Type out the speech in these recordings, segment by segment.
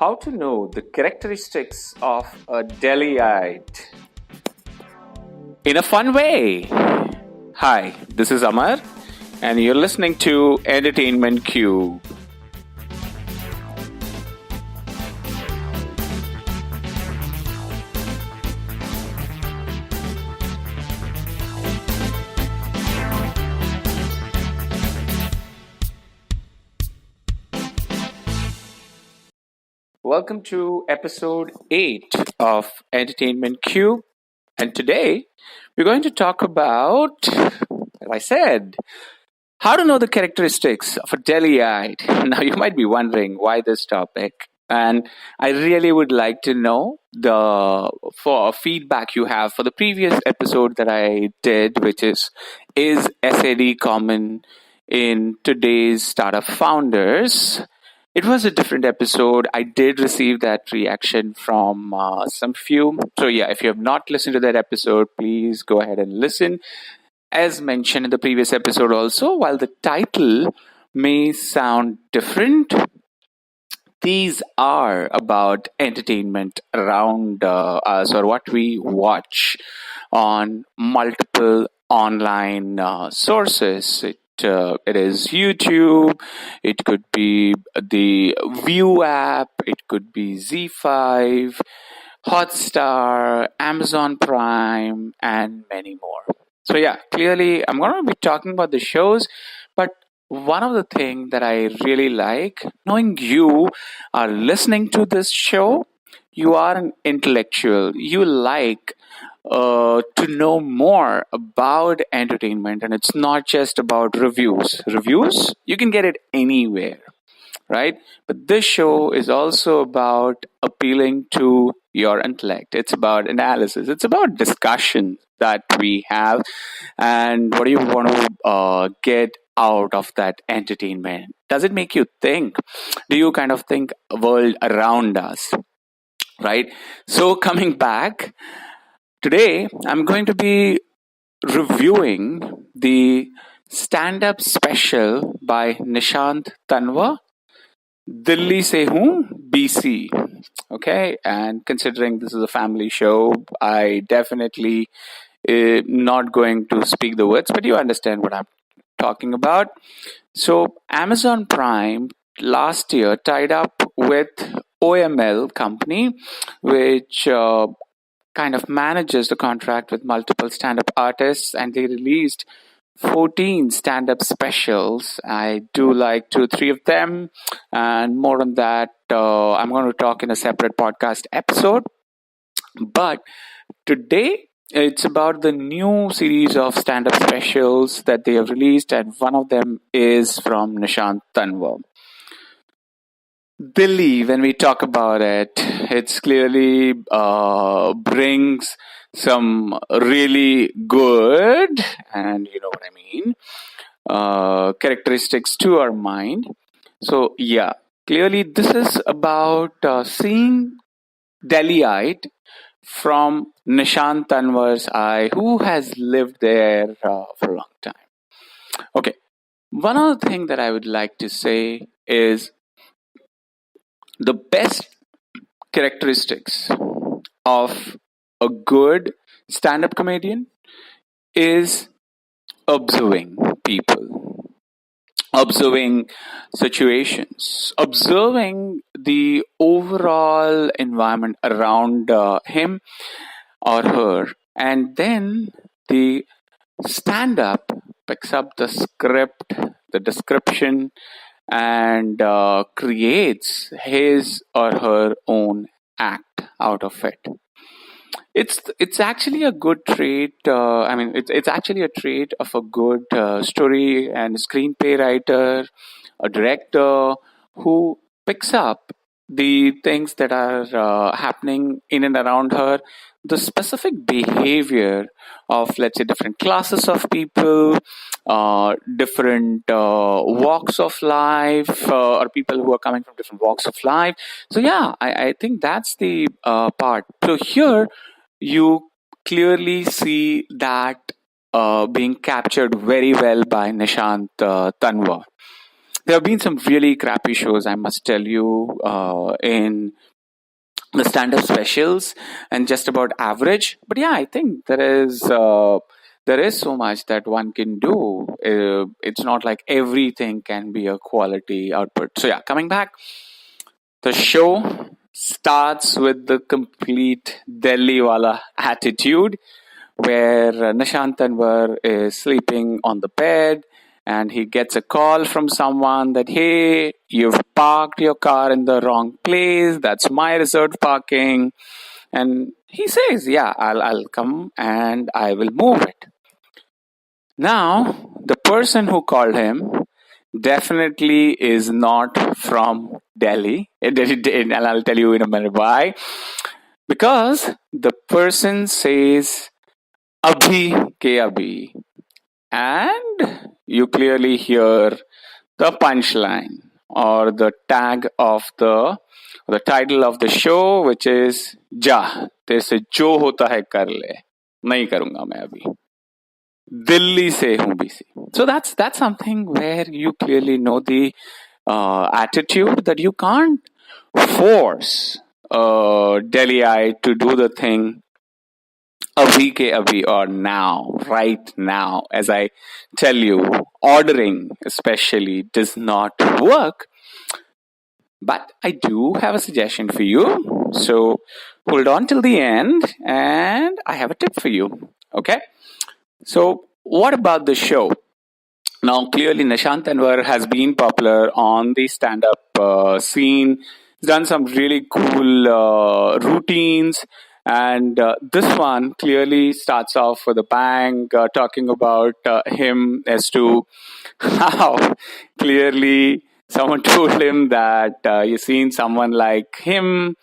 How to know the characteristics of a Delhiite in a fun way. Hi, this is Amar, and you're listening to Entertainment Cube. Welcome to episode 8 of Entertainment Cube. And today we're going to talk about, as I said, how to know the characteristics of a Delhiite. Now, you might be wondering why this topic. And I really would like to know the for feedback you have for the previous episode that I did, which is SAD common in today's startup founders? It was a different episode. I did receive that reaction from some few. So, yeah, if you have not listened to that episode, please go ahead and listen. As mentioned in the previous episode, also, while the title may sound different, these are about entertainment around us or what we watch on multiple online sources. It is YouTube, it could be the View app, it could be Z5, Hotstar, Amazon Prime, and many more. So yeah, clearly I'm going to be talking about the shows, but one of the things that I really like, knowing you are listening to this show, you are an intellectual. You like to know more about entertainment, and it's not just about reviews. Reviews, you can get it anywhere, right? But this show is also about appealing to your intellect. It's about analysis. It's about discussion that we have, and what do you want to get out of that entertainment? Does it make you think? Do you kind of think world around us, right? So coming back today, I'm going to be reviewing the stand-up special by Nishant Tanwar, Delhi se hoon, BC. Okay, and considering this is a family show, I definitely not going to speak the words, but you understand what I'm talking about. So, Amazon Prime last year tied up with OML company, which kind of manages the contract with multiple stand-up artists, and they released 14 stand-up specials. I do like 2 3 of them, and more on that I'm going to talk in a separate podcast episode. But today it's about the new series of stand-up specials that they have released, and one of them is from Nishant Tanwar. Delhi, when we talk about it, it's clearly brings some really good, and you know what I mean, characteristics to our mind. So, yeah, clearly this is about seeing Delhiite from Nishant Tanwar's eye, who has lived there for a long time. Okay, one other thing that I would like to say is the best characteristics of a good stand-up comedian is observing people, observing situations, observing the overall environment around him or her, and then the stand-up picks up the script, the description, and creates his or her own act out of it. It's actually a good trait. I mean, it's actually a trait of a good story and screenplay writer, a director who picks up the things that are happening in and around her, the specific behavior of, let's say, different classes of people, different walks of life, or people who are coming from different walks of life. So yeah, I think that's the part. So here you clearly see that being captured very well by Nishant Tanwar. there have been some really crappy shows, I must tell you, in the stand-up specials, and just about average. But yeah, I think there is so much that one can do. It's not like everything can be a quality output. So yeah, coming back, the show starts with the complete Delhi wala attitude, where Nishant Tanwar is sleeping on the bed and he gets a call from someone that, hey, you've parked your car in the wrong place. That's my reserved parking. And he says, yeah, I'll come and I will move it. Now, the person who called him definitely is not from Delhi. And I'll tell you in a minute why. Because the person says, Abhi ke abhi. And you clearly hear the punchline or the tag of the title of the show, which is Ja, तेरे से जो होता है कर ले, नहीं करूंगा मैं अभी, दिल्ली से हूँ BC. So that's something where you clearly know the attitude that you can't force Delhiite to do the thing abhi ke abhi or now, right now. As I tell you, ordering especially does not work. But I do have a suggestion for you. So hold on till the end and I have a tip for you. Okay? So what about the show? Now, clearly, Nishant Tanwar has been popular on the stand-up scene. He's done some really cool routines. And this one clearly starts off with a bang, talking about him as to how clearly someone told him that you've seen someone like him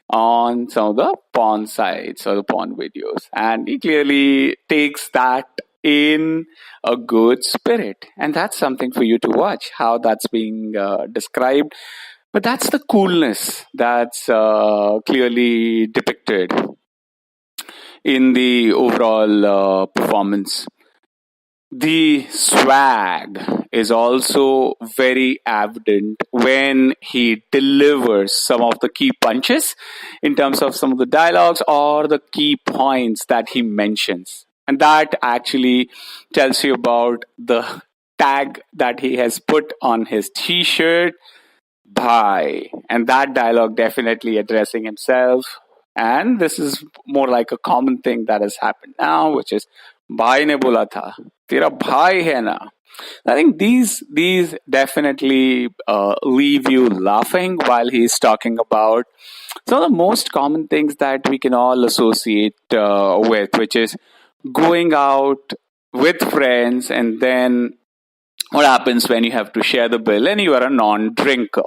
on some of the porn sites or the porn videos. And he clearly takes that in a good spirit. And that's something for you to watch, how that's being described. But that's the coolness that's clearly depicted in the overall performance. The swag is also very evident when he delivers some of the key punches in terms of some of the dialogues or the key points that he mentions. And that actually tells you about the tag that he has put on his t-shirt, Bhai. And that dialogue definitely addressing himself. And this is more like a common thing that has happened now, which is Bhai ne bola tha, tera bhai hai na. I think these definitely leave you laughing while he's talking about some of the most common things that we can all associate with, which is going out with friends, and then what happens when you have to share the bill and you are a non-drinker.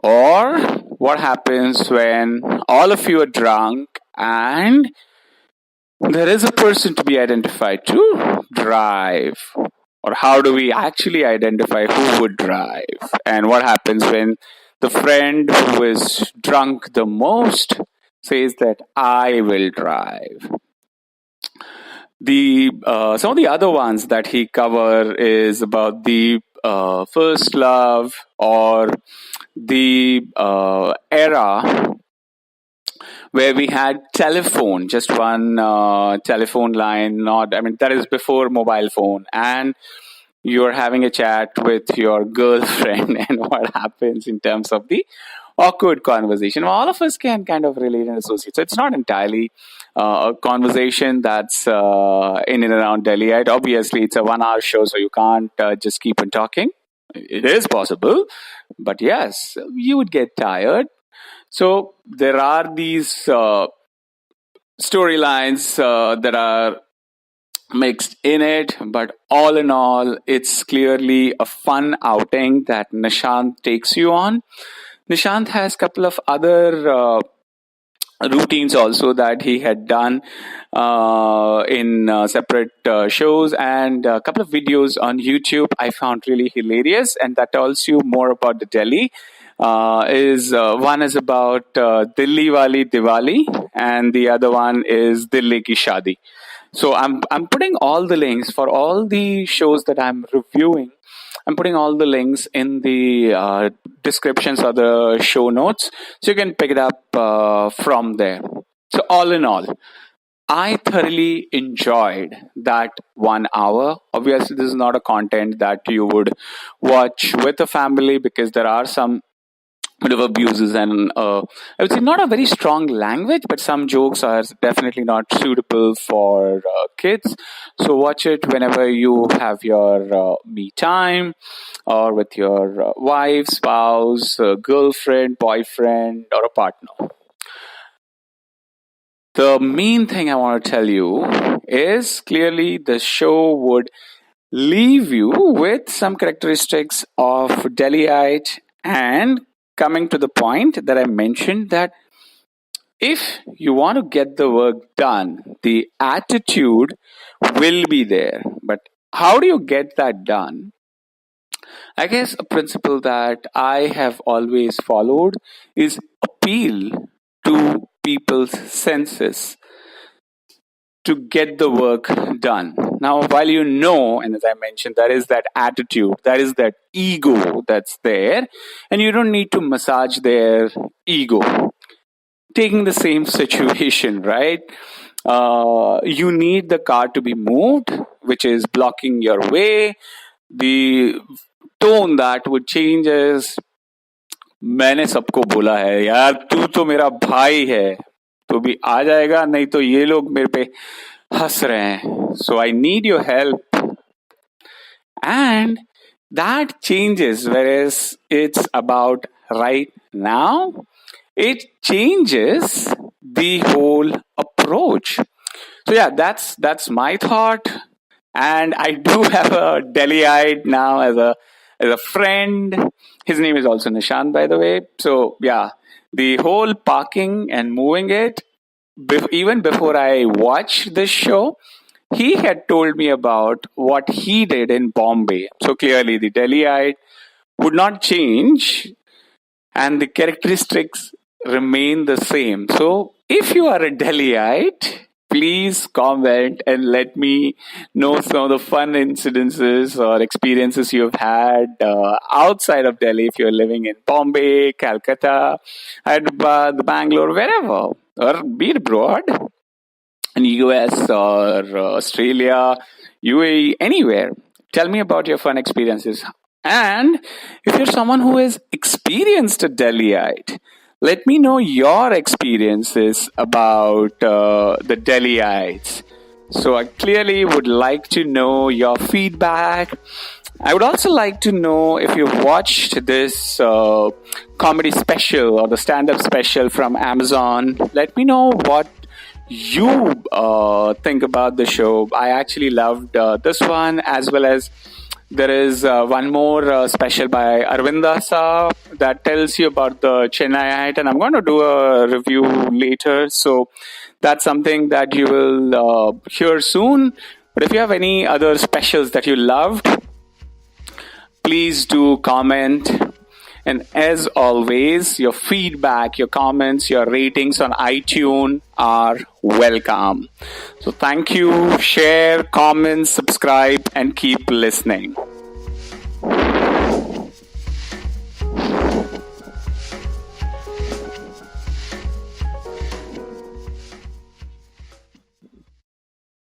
Or what happens when all of you are drunk and there is a person to be identified to drive. Or how do we actually identify who would drive? And what happens when the friend who is drunk the most says that I will drive? Some of the other ones that he cover is about the first love or the era where we had telephone, just one telephone line, that is before mobile phone, and you're having a chat with your girlfriend and what happens in terms of the awkward conversation. All of us can kind of relate and associate. So it's not entirely a conversation that's in and around Delhiite. Obviously, it's a 1 hour show, so you can't just keep on talking. It is possible, but yes, you would get tired. So there are these storylines that are mixed in it, but all in all, it's clearly a fun outing that Nishant takes you on. Nishant has a couple of other routines also that he had done in separate shows, and a couple of videos on YouTube I found really hilarious, and that tells you more about the Delhi. One is about Dilli Wali Diwali, and the other one is Dilli Ki Shadi. So I'm putting all the links for all the shows that I'm reviewing I'm putting all the links in the descriptions or the show notes, so you can pick it up from there. So all in all, I thoroughly enjoyed that 1 hour. Obviously, this is not a content that you would watch with a family, because there are some bit of abuses and I would say not a very strong language, but some jokes are definitely not suitable for kids. So watch it whenever you have your me time, or with your wife, spouse, girlfriend, boyfriend, or a partner. The main thing I want to tell you is clearly the show would leave you with some characteristics of Delhiite, and coming to the point that I mentioned, that if you want to get the work done, the attitude will be there. But how do you get that done? I guess a principle that I have always followed is appeal to people's senses to get the work done. Now, while you know, and as I mentioned, there is that attitude, there is that ego that's there, and you don't need to massage their ego. Taking the same situation, right? You need the car to be moved, which is blocking your way. The tone that would change is, मैंने सबको बोला है यार, तू तो मेरा भाई है, तो भी आ जाएगा, नहीं तो ये लोग मेरे पे हंस रहे हैं. So I need your help. And that changes, whereas it's about right now, it changes the whole approach. So yeah, that's my thought. And I do have a Delhiite now as a friend. His name is also Nishant, by the way. So yeah, the whole parking and moving it, even before I watched this show, he had told me about what he did in Bombay. So clearly the Delhiite would not change, and the characteristics remain the same. So if you are a Delhiite, please comment and let me know some of the fun incidences or experiences you've had outside of Delhi, if you're living in Bombay, Calcutta, Hyderabad, Bangalore, wherever, or be it abroad, in US or Australia, UAE, anywhere. Tell me about your fun experiences. And if you're someone who has experienced a Delhiite, let me know your experiences about the Delhiites. So I clearly would like to know your feedback. I would also like to know if you've watched this comedy special or the stand-up special from Amazon. Let me know what you think about the show. I actually loved this one, as well as there is one more special by Arvinda Saab that tells you about the Chennaiite, and I'm going to do a review later. So that's something that you will hear soon. But if you have any other specials that you loved, please do comment. And as always, your feedback, your comments, your ratings on iTunes are welcome. So thank you. Share, comment, subscribe, and keep listening.